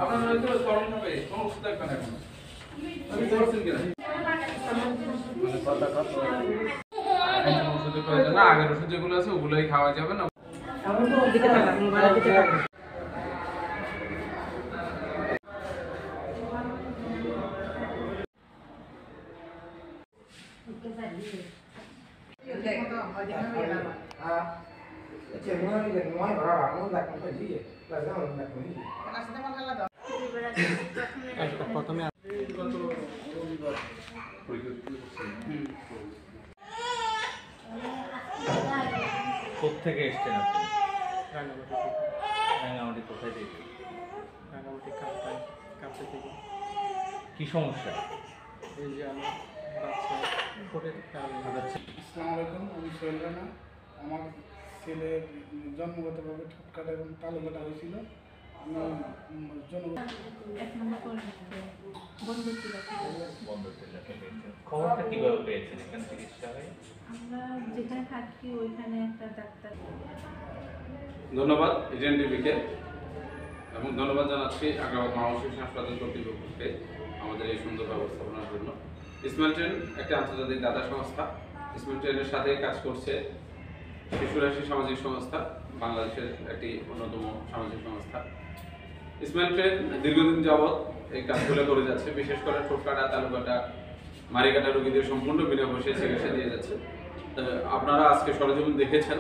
আপনার হয়তো স্মরণ হবে কোন ওষুধ লাগবে না এখন আমি বলছেন কিনা ওষুধের প্রয়োজন না আগের ওষুধ যেগুলো আছে ওগুলোই খাওয়া যাবে না আমি তো ওদিকে থাকলাম মোবাইলের দিকে থাকলাম প্রথমে কোত্থেকে এসছেন আপনি? রাঙামাটি কোথায় থেকে? রাঙামাটি কাছে থেকে। কি সমস্যা? এই যে আমার বাচ্চা করে আসসালামু আলাইকুম, আমি সোহেল রানা। আমার ছেলের জন্মগতভাবে ঠোঁটকাটা এবং তালু কাটা হয়েছিল। আমি খবরটা কিভাবে পেয়েছেন? এখানে চিকিৎসা হয়? আমরা যেখানে থাকি ওইখানে একটা ডাক্তার। ধন্যবাদ ইডেন টিভিকে এবং ধন্যবাদ জানাচ্ছি আগ্রাবাদ মানসিক হাসপাতাল কর্তৃপক্ষকে আমাদের এই সুন্দর ব্যবস্থাপনার জন্য। স্মাইল ট্রেন একটি আন্তর্জাতিক দাতা সংস্থা। স্মাইল ট্রেনের সাথে কাজ করছে শিশুরাশি সামাজিক সংস্থা, বাংলাদেশের একটি অন্যতম সামাজিক সংস্থা। স্মাইল ট্রেন দীর্ঘদিন যাবৎ এই কাজগুলো করে যাচ্ছে, বিশেষ করে ঠোঁট কাটা, তালু কাটা, মারি কাটা রোগীদের সম্পূর্ণ বিনামূল্যে চিকিৎসা দিয়ে যাচ্ছে। আপনারা আজকে সরেজমিন দেখেছেন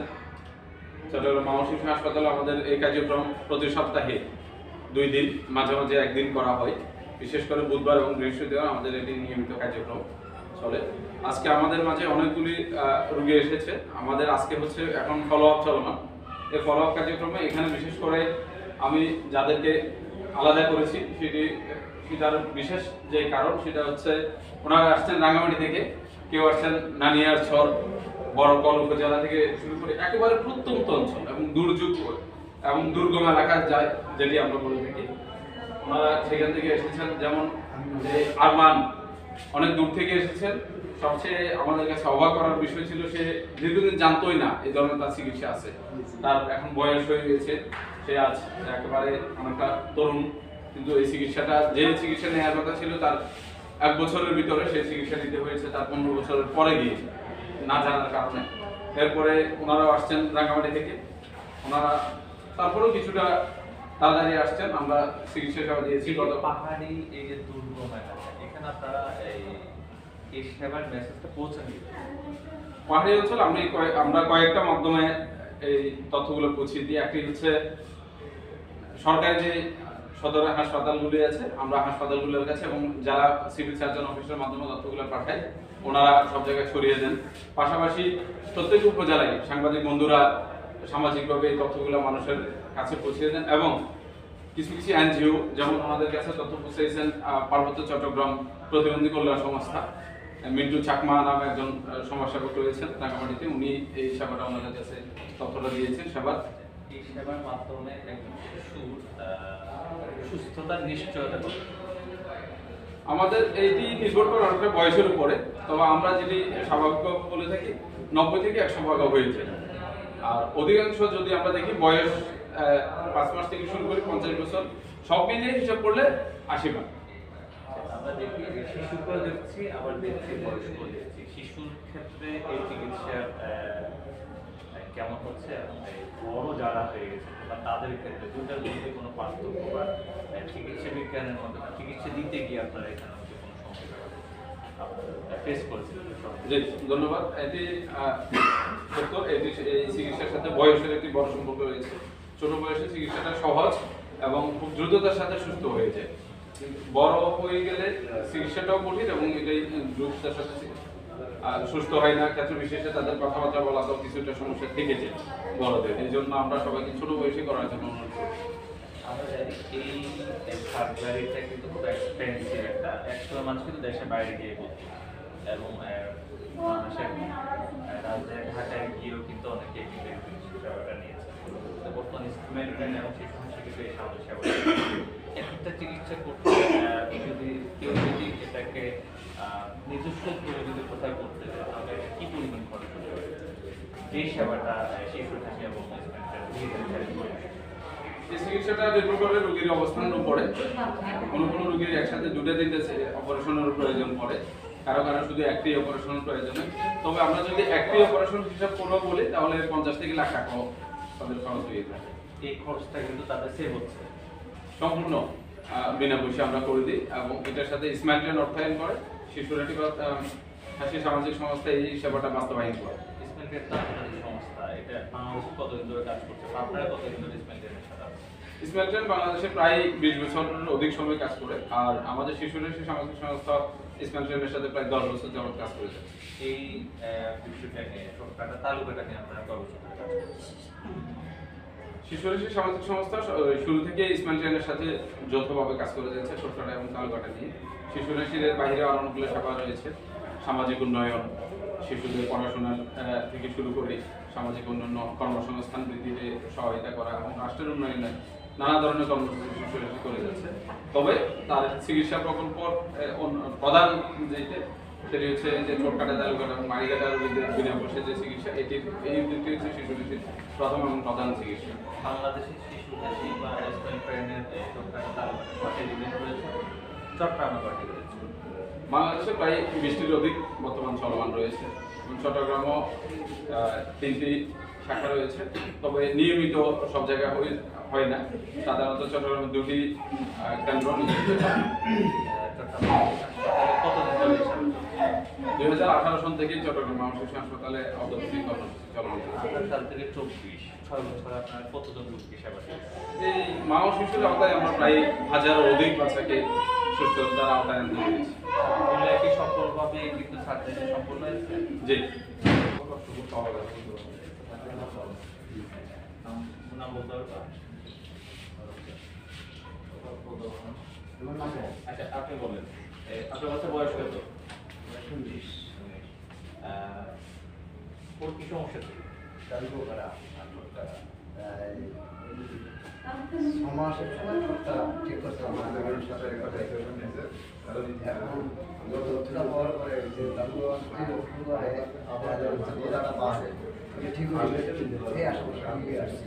চট্টগ্রাম মানসিক হাসপাতালে আমাদের এই কার্যক্রম প্রতি সপ্তাহে 2 দিন, মাঝে মাঝে 1 দিন করা হয়। বিশেষ করে বুধবার এবং বৃহস্পতিবার আমাদের এটি নিয়মিত কার্যক্রম চলে। আজকে আমাদের মাঝে অনেকগুলি রোগী এসেছে। আমাদের আজকে হচ্ছে এখন ফলো আপ চলমান। এই ফলো আপ কার্যক্রমে এখানে বিশেষ করে আমি যাদেরকে আলাদা করেছি সেটার বিশেষ যে কারণ সেটা হচ্ছে ওনারা আসছেন রাঙামাটি থেকে, কেউ আসছেন নানিয়ারছর, বড়কল উপজেলা থেকে শুরু করে একেবারে প্রত্যন্ত অঞ্চল এবং দুর্যোগ এবং দুর্গম এলাকায় যায় যেটি আমরা বলে থাকি। ওনারা সেখান থেকে এসেছেন, যেমন যে আরমান অনেক দূর থেকে এসেছেন। সবচেয়ে আমাদের কাছে অবাক করার বিষয় ছিল সে দীর্ঘদিন জানতোই না এই ধরনের তার চিকিৎসা আছে। তার এখন বয়স হয়ে গেছে, সে আজ একেবারে অনেকটা তরুণ, কিন্তু এই চিকিৎসাটা যে চিকিৎসা নেওয়ার কথা ছিল তার 1 বছরের ভিতরে সেই চিকিৎসা নিতে হয়েছে তার 15 বছরের পরে গিয়ে না জানার কারণে। এরপরে ওনারাও আসছেন রাঙামাটি থেকে, ওনারা তারপরেও কিছুটা তাড়াতাড়ি আসছেন, আমরা চিকিৎসা সেবা দিয়েছি। গত পাহাড়ি এই যে দুর্গম এলাকা, এখানে আপনারা এই সেবার মেসেজটা পৌঁছে দিবেন। পাহাড়ি অঞ্চল আমরা কয়েকটা মাধ্যমে এই তথ্যগুলো পৌঁছে দিই। একটি হচ্ছে সরকারি যে সদর হাসপাতালগুলি আছে, আমরা হাসপাতালগুলোর কাছে এবং যারা সিভিল সার্জন অফিসের মাধ্যমে তথ্যগুলো পাঠায় ওনারা সব জায়গায় ছড়িয়ে দেন। পাশাপাশি প্রত্যেক উপজেলায় সাংবাদিক বন্ধুরা সামাজিকভাবে এই তথ্যগুলো মানুষের কাছে পৌঁছে দেন এবং কিছু কিছু এনজিও যেমন আমাদের কাছে তথ্য পৌঁছেছেন পার্বত্য চট্টগ্রাম প্রতিবন্ধী কল্যাণ সংস্থা, মিন্টু চাকমা নামে একজন সমাজসেবক রয়েছেন রাঙামাটিতে, উনি এই সেবাটা আমাদের কাছে তথ্যটা দিয়েছেন। এই সেবার মাধ্যমে একজন শিশুর সুস্থতার নিশ্চয়তা করতে আমাদের এইটি নির্ভর করে অনেকটা বয়সের উপরে, তবে আমরা যদি স্বাভাবিকভাবে বলে থাকি 90 থেকে 100 ভাগ হয়েছে। আর অধিকাংশ যদি আমরা দেখি বয়স 5 মাস থেকে শুরু করে 50 বছর, সব মিলিয়ে হিসাব করলে 80 ভাগ। আমরা দেখি শিশুকেও দেখছি, আবার দেখছি বয়স্ক দেখছি। শিশুর ক্ষেত্রে এই চিকিৎসার কেমন হচ্ছে এবং বড় যারা হয়ে গেছে বা তাদের ক্ষেত্রে দুটার মধ্যে কোনো পার্থক্য বা চিকিৎসা বিজ্ঞানের মধ্যে চিকিৎসা দিতে গিয়ে আপনারা এখানে মধ্যে কোনো সমস্যা ফেস করেছেন? জি, ধন্যবাদ। এটি সত্য, এই চিকিৎসার সাথে বয়সের একটি বড় সম্পর্ক রয়েছে। ছোট বয়সে চিকিৎসাটা সহজ এবং খুব দ্রুততার সাথে সুস্থ হয়ে যায়, কিন্তু বড় হয়ে গেলে চিকিৎসাটাও কঠিন এবং এটাই দ্রুততার সাথে সুস্থ হয় না। ক্ষেত্র বিশেষে তাদের কথাবার্তা বলাতেও কিছুটা সমস্যা থেকে যায় বড়দের। এই জন্য আমরা সবাইকে ছোট বয়সে করার জন্য অনুরোধ করি। আমরা জানি এই সার্জারিটা কিন্তু খুব এক্সপেন্সিভ একটা মানুষ কিন্তু দেশের বাইরে গিয়ে করছে এবং মানুষের রাজধানী ঢাকায় গিয়েও কিন্তু অনেকে সেবাটা নিয়েছে। বর্তমান স্মাইল ট্রেন এবং সেই সমস্যা কিন্তু এই সাহায্য সেবা একটা চিকিৎসা করতে কেউ যদি এটাকে নিজস্ব করে যদি কোথায় করতে চায় তাহলে কি পরিমাণ খরচ হতে পারে? যে সেবাটা শিশু থাকে এবং এই চিকিৎসাটা নির্ভর করে রোগীর অবস্থানের উপরে। কোনো কোনো রোগীর একসাথে দুটো তিনটে অপারেশনের প্রয়োজন পড়ে, কারো কারো শুধু একটি অপারেশনের প্রয়োজন হয়। তবে আমরা যদি একটি অপারেশন হিসাব করবো বলি তাহলে 50 থেকে লাখ টাকা তাদের খরচ হয়ে থাকে। এই খরচটা কিন্তু তাদের সেভ হচ্ছে। সম্পূর্ণ বিনা পয়সা আমরা করে দিই এবং এটার সাথে স্মাইল ট্রেন অর্থায়ন করে, শিশুরাটি হাসি সামাজিক সংস্থা এই সেবাটা বাস্তবায়ন করে। স্মেল ট্রেন আন্তর্জাতিক সংস্থা, এটা বাংলাদেশে কতদিন ধরে কাজ করছে? আপনারা কতদিন ধরে স্মেল ট্রেনের সাথে আছেন? স্মাইল ট্রেন বাংলাদেশে প্রায় 20 বছরের অধিক সময় কাজ করে, আর আমাদের শিশুরাশি সামাজিক সংস্থা স্মাইল ট্রেনের সাথে প্রায় 10 বছর যাবত কাজ করে যাচ্ছে। এই বিষয়টা নিয়ে ছোটখাটো তালুকাটা নিয়ে আপনারা কত বছর ধরে কাজ করছেন? শিশুরাশি সামাজিক সংস্থা শুরু থেকে স্মাইল ট্রেনের সাথে যৌথভাবে কাজ করে যাচ্ছে ছোটখাটো এবং তালুকাটা নিয়ে। শিশুরাশির বাইরে আরো অনেকগুলো সেবা রয়েছে, সামাজিক উন্নয়ন, শিশুদের পড়াশোনা থেকে শুরু করে সামাজিক উন্নয়ন, কর্মসংস্থান বৃদ্ধিতে সহায়তা করা এবং রাষ্ট্রের উন্নয়নে নানা ধরনের কর্মসূচি শিশুরাশি করে যাচ্ছে। তবে তার চিকিৎসা প্রকল্প প্রধান যেটি সেটি হচ্ছে যে ছোটখাটো তালুকাটা এবং মারিকাটা রোগীদের বিনা পয়সা যে চিকিৎসা, এই দুটি হচ্ছে শিশুরাশির প্রথম এবং প্রধান চিকিৎসা। বাংলাদেশের শিশু হাসি বা স্মেল ট্রেনের ছোটখাটো তালুকাটা কয়টি ইউনিট রয়েছে? চট্টগ্রামে কয়টি রয়েছে? বাংলাদেশে প্রায় 20টির অধিক বর্তমান চলমান রয়েছে এবং চট্টগ্রামও 3টি শাখা রয়েছে। তবে নিয়মিত সব জায়গায় হয় না, সাধারণত চট্টগ্রামে 2টি কেন্দ্র নিয়োজিত হয়। কতদিন ধরে এই সেবা চলছে? 2018 সন থেকে চট্টগ্রাম মানসিক হাসপাতালে অর্ধবর্তী কর্মসূচি চলমান আছে। 18 সাল থেকে 24, 6 বছর আপনার কতজন রোগীকে সেবা দিয়েছেন? এই মা ও শিশুর আওতায় আমরা প্রায় 1000-এর অধিক বাচ্চাকে সুস্থতার আওতায় আনতে পেরেছি। এগুলো কি সফলভাবে কিন্তু সার্জারি সম্পূর্ণ হয়েছে? জি। নাম বলতে পারবা? আচ্ছা, আপনি বলেন আপনার বাচ্চার বয়স কত? ওর কি সমস্যা ছিল? সমাজের ছোটটা ঠিক করতে আমাদের সাথে কথা হয়েছে। এখন গত 2 বছর পরে যে দাদু শুরু করে আমাদের যেটা পাবে ঠিক হয়ে গেছে এই আশা করি আমি আসছি।